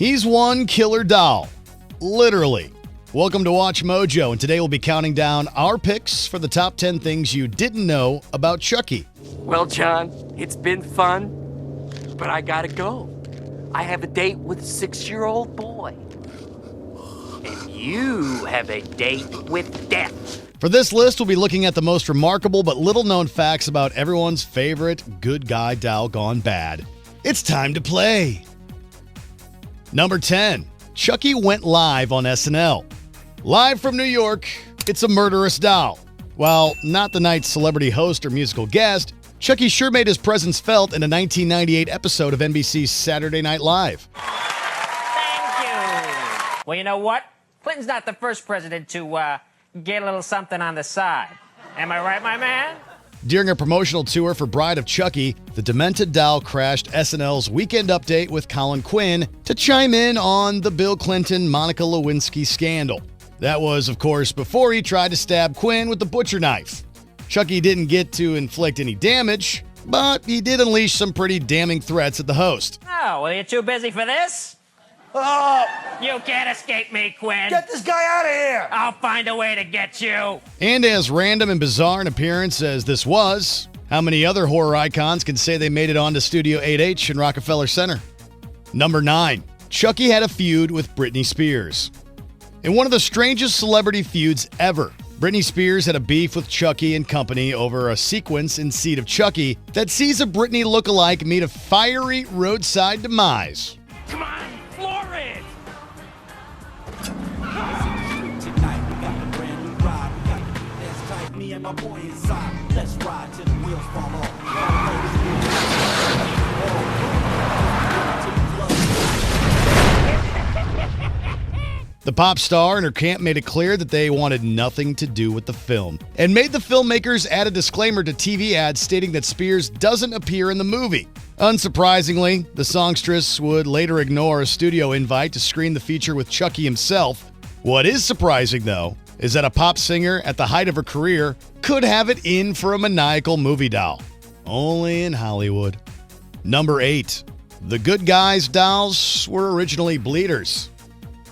He's one killer doll. Literally. Welcome to Watch Mojo, and today we'll be counting down our picks for the top 10 things you didn't know about Chucky. Well, John, it's been fun, but I gotta go. I have a date with a 6-year-old boy. And you have a date with death. For this list, we'll be looking at the most remarkable but little-known facts about everyone's favorite good guy doll gone bad. It's time to play. Number 10. Chucky went live on SNL. Live from New York, it's a murderous doll. While not the night's celebrity host or musical guest, Chucky sure made his presence felt in a 1998 episode of NBC's Saturday Night Live. Thank you. Well, you know what? Clinton's not the first president to get a little something on the side. Am I right, my man? During a promotional tour for Bride of Chucky, the demented doll crashed SNL's Weekend Update with Colin Quinn to chime in on the Bill Clinton-Monica Lewinsky scandal. That was, of course, before he tried to stab Quinn with the butcher knife. Chucky didn't get to inflict any damage, but he did unleash some pretty damning threats at the host. Oh, well, you're too busy for this? Oh, You can't escape me, Quinn. get this guy out of here! I'll find a way to get you. And as random and bizarre an appearance as this was, how many other horror icons can say they made it onto Studio 8H in Rockefeller Center? Number 9. Chucky had a feud with Britney Spears. In one of the strangest celebrity feuds ever, Britney Spears had a beef with Chucky and company over a sequence in Seed of Chucky that sees a Britney lookalike meet a fiery roadside demise. Come on, floor it. Tonight we got a brand new ride. We got the dance tight. Me and my boy inside. Let's ride till the wheels fall off. The pop star and her camp made it clear that they wanted nothing to do with the film and made the filmmakers add a disclaimer to TV ads stating that Spears doesn't appear in the movie. Unsurprisingly, the songstress would later ignore a studio invite to screen the feature with Chucky himself. What is surprising, though, is that a pop singer at the height of her career could have it in for a maniacal movie doll. Only in Hollywood. Number 8. The good guys' dolls were originally bleeders.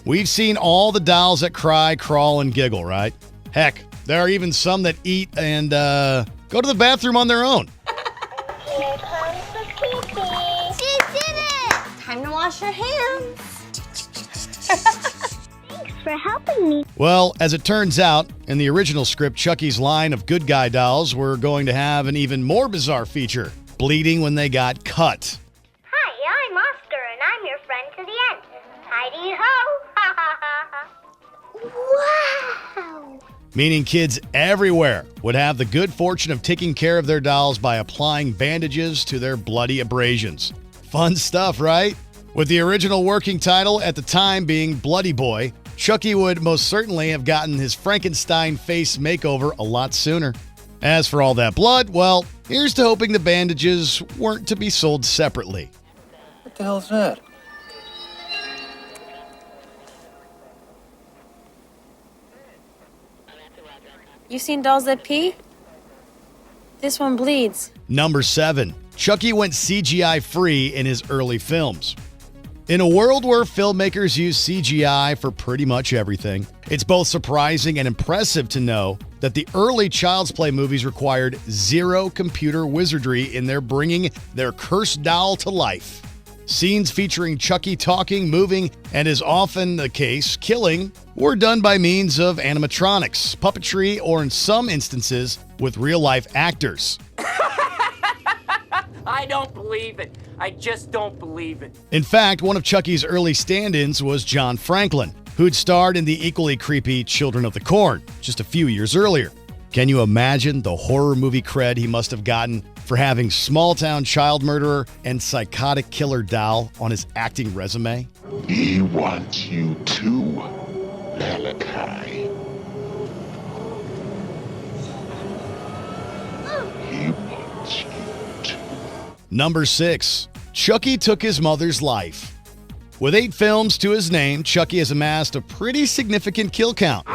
We've seen all the dolls that cry, crawl, and giggle, right? Heck, there are even some that eat and go to the bathroom on their own. Here comes the pee-pee. She did it! Time to wash your hands. Thanks for helping me. Well, as it turns out, in the original script, Chucky's line of good guy dolls were going to have an even more bizarre feature, bleeding when they got cut. Hi, I'm Oscar, and I'm your friend to the end. Heidi-ho! Wow! Meaning kids everywhere would have the good fortune of taking care of their dolls by applying bandages to their bloody abrasions. Fun stuff, right? With the original working title at the time being Bloody Boy, Chucky would most certainly have gotten his Frankenstein face makeover a lot sooner. As for all that blood, well, here's to hoping the bandages weren't to be sold separately. What the hell's that? You seen dolls that pee? This one bleeds. Number 7. Chucky went CGI free in his early films. In a world where filmmakers use CGI for pretty much everything, it's both surprising and impressive to know that the early Child's Play movies required zero computer wizardry in their bringing their cursed doll to life. Scenes featuring Chucky talking, moving, and as often the case, killing, were done by means of animatronics, puppetry, or in some instances, with real-life actors. I don't believe it. I just don't believe it. In fact, one of Chucky's early stand-ins was John Franklin, who'd starred in the equally creepy Children of the Corn just a few years earlier. Can you imagine the horror movie cred he must have gotten for having small-town child murderer and psychotic killer doll on his acting resume? He wants you too, Malachi. He wants you too. Number 6. Chucky took his mother's life. With 8 films to his name, Chucky has amassed a pretty significant kill count.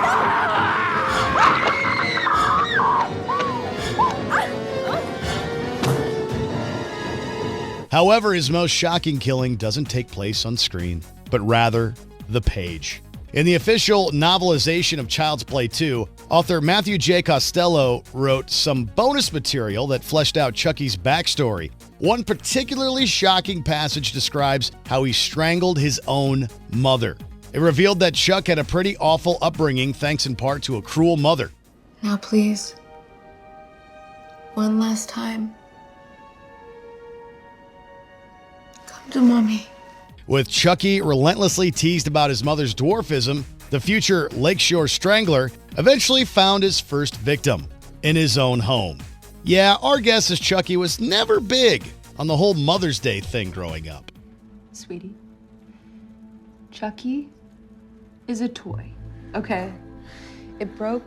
However, his most shocking killing doesn't take place on screen, but rather the page. In the official novelization of Child's Play 2, author Matthew J. Costello wrote some bonus material that fleshed out Chucky's backstory. One particularly shocking passage describes how he strangled his own mother. It revealed that Chuck had a pretty awful upbringing thanks in part to a cruel mother. Now please, one last time, come to Mommy. With Chucky relentlessly teased about his mother's dwarfism, the future Lakeshore Strangler eventually found his first victim in his own home. Yeah, our guess is Chucky was never big on the whole Mother's Day thing growing up. Sweetie, Chucky is a toy, okay? It broke,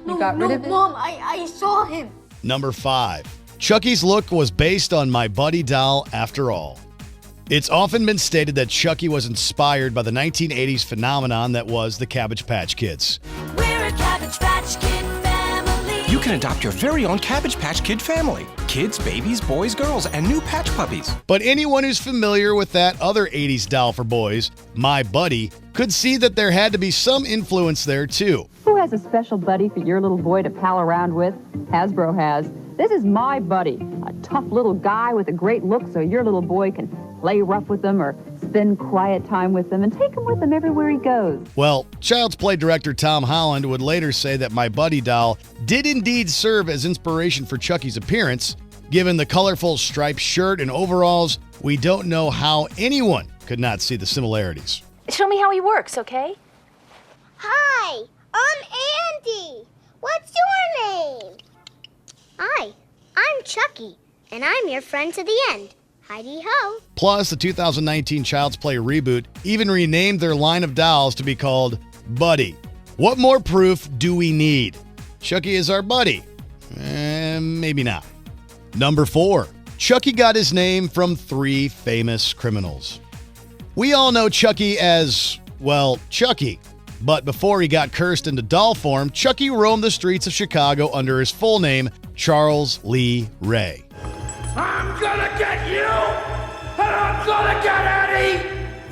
you got rid of it. Mom, I saw him. Number 5. Chucky's look was based on My Buddy doll after all. It's often been stated that Chucky was inspired by the 1980s phenomenon that was the Cabbage Patch Kids. We're a Cabbage Patch Kid family. You can adopt your very own Cabbage Patch Kid family. Kids, babies, boys, girls, and new patch puppies. But anyone who's familiar with that other 80s doll for boys, My Buddy, could see that there had to be some influence there too. Who has a special buddy for your little boy to pal around with? Hasbro has. This is My Buddy, a tough little guy with a great look so your little boy can play rough with them or spend quiet time with them and take him with him everywhere he goes. Well, Child's Play director Tom Holland would later say that My Buddy doll did indeed serve as inspiration for Chucky's appearance. Given the colorful striped shirt and overalls, we don't know how anyone could not see the similarities. Show me how he works, okay? Hi, I'm Andy. What's your name? Hi, I'm Chucky, and I'm your friend to the end. Heidi-ho. Plus, the 2019 Child's Play reboot even renamed their line of dolls to be called Buddy. What more proof do we need? Chucky is our buddy. Maybe not. Number 4. Chucky got his name from 3 famous criminals. We all know Chucky as, well, Chucky. But before he got cursed into doll form, Chucky roamed the streets of Chicago under his full name, Charles Lee Ray. I'm gonna get you, and I'm gonna get Eddie,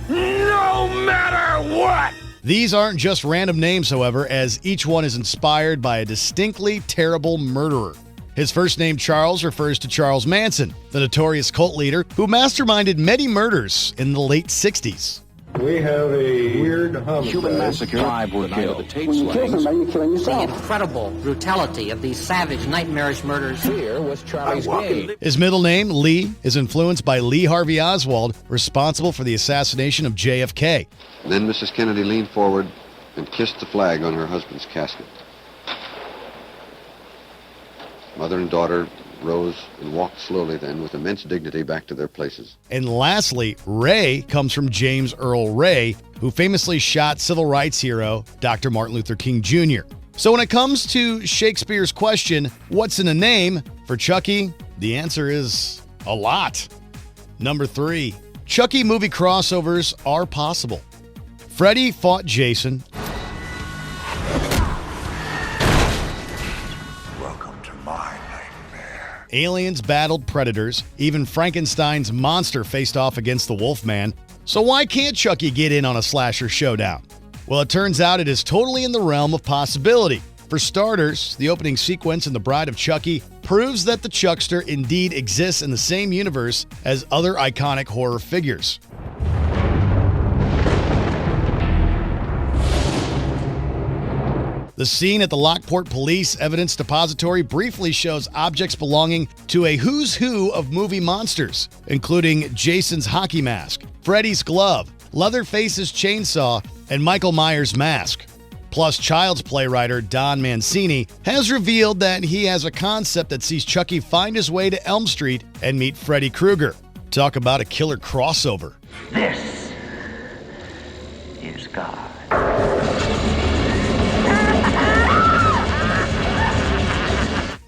no matter what. These aren't just random names, however, as each one is inspired by a distinctly terrible murderer. His first name, Charles, refers to Charles Manson, the notorious cult leader who masterminded many murders in the late 60s. We have a weird homicide. Human massacre. 5 were killed. When you kill somebody, you're killing yourself. The incredible brutality of these savage, nightmarish murders. Here was Charlie's game. His middle name, Lee, is influenced by Lee Harvey Oswald, responsible for the assassination of JFK. Then Mrs. Kennedy leaned forward and kissed the flag on her husband's casket. Mother and daughter rose and walked slowly then with immense dignity back to their places. And lastly, Ray comes from James Earl Ray, who famously shot civil rights hero Dr. Martin Luther King Jr. So when it comes to Shakespeare's question, what's in a name, for Chucky, the answer is a lot. Number 3, Chucky movie crossovers are possible. Freddy fought Jason. Aliens battled predators. Even Frankenstein's monster faced off against the Wolfman. So why can't Chucky get in on a slasher showdown? Well, it turns out it is totally in the realm of possibility. For starters, the opening sequence in The Bride of Chucky proves that the Chuckster indeed exists in the same universe as other iconic horror figures. The scene at the Lockport Police Evidence Depository briefly shows objects belonging to a who's who of movie monsters, including Jason's hockey mask, Freddy's glove, Leatherface's chainsaw, and Michael Myers' mask. Plus, Child's Play writer Don Mancini has revealed that he has a concept that sees Chucky find his way to Elm Street and meet Freddy Krueger. Talk about a killer crossover. This is God.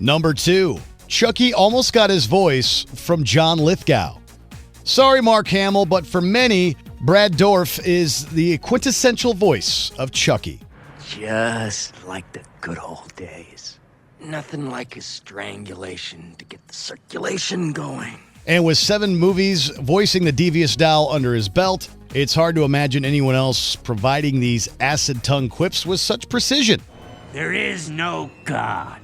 Number 2, Chucky almost got his voice from John Lithgow. Sorry, Mark Hamill, but for many, Brad Dourif is the quintessential voice of Chucky. Just like the good old days. Nothing like a strangulation to get the circulation going. And with 7 movies voicing the devious doll under his belt, it's hard to imagine anyone else providing these acid tongue quips with such precision. There is no God.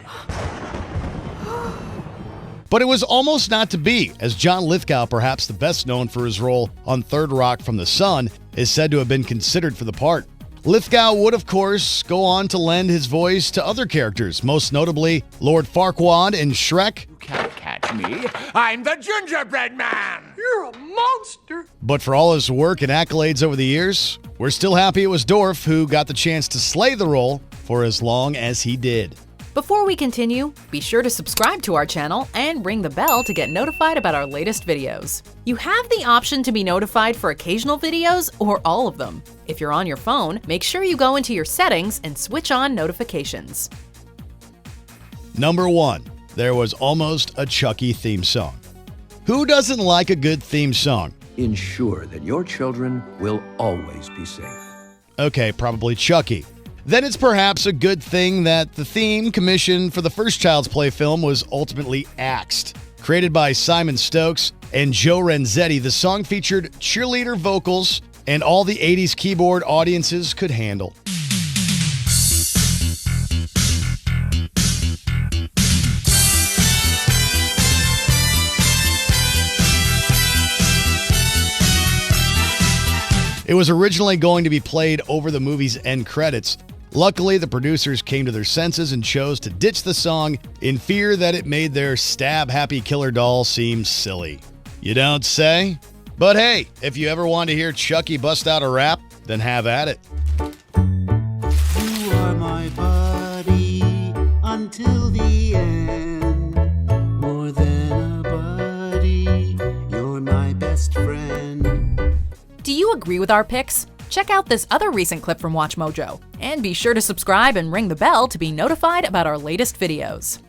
But it was almost not to be, as John Lithgow, perhaps the best known for his role on Third Rock from the Sun, is said to have been considered for the part. Lithgow would, of course, go on to lend his voice to other characters, most notably Lord Farquaad in Shrek. You can't catch me. I'm the gingerbread man. You're a monster. But for all his work and accolades over the years, we're still happy it was Dorff who got the chance to slay the role for as long as he did. Before we continue, be sure to subscribe to our channel and ring the bell to get notified about our latest videos. You have the option to be notified for occasional videos or all of them. If you're on your phone, make sure you go into your settings and switch on notifications. Number 1. There was almost a Chucky theme song. Who doesn't like a good theme song? Ensure that your children will always be safe. Okay, probably Chucky. Then it's perhaps a good thing that the theme commissioned for the first Child's Play film was ultimately axed. Created by Simon Stokes and Joe Renzetti, the song featured cheerleader vocals and all the 80s keyboard audiences could handle. It was originally going to be played over the movie's end credits. Luckily, the producers came to their senses and chose to ditch the song in fear that it made their stab-happy killer doll seem silly. You don't say? But hey, if you ever want to hear Chucky bust out a rap, then have at it. You are my buddy until the end. More than a buddy, you're my best friend. Do you agree with our picks? Check out this other recent clip from WatchMojo. And be sure to subscribe and ring the bell to be notified about our latest videos.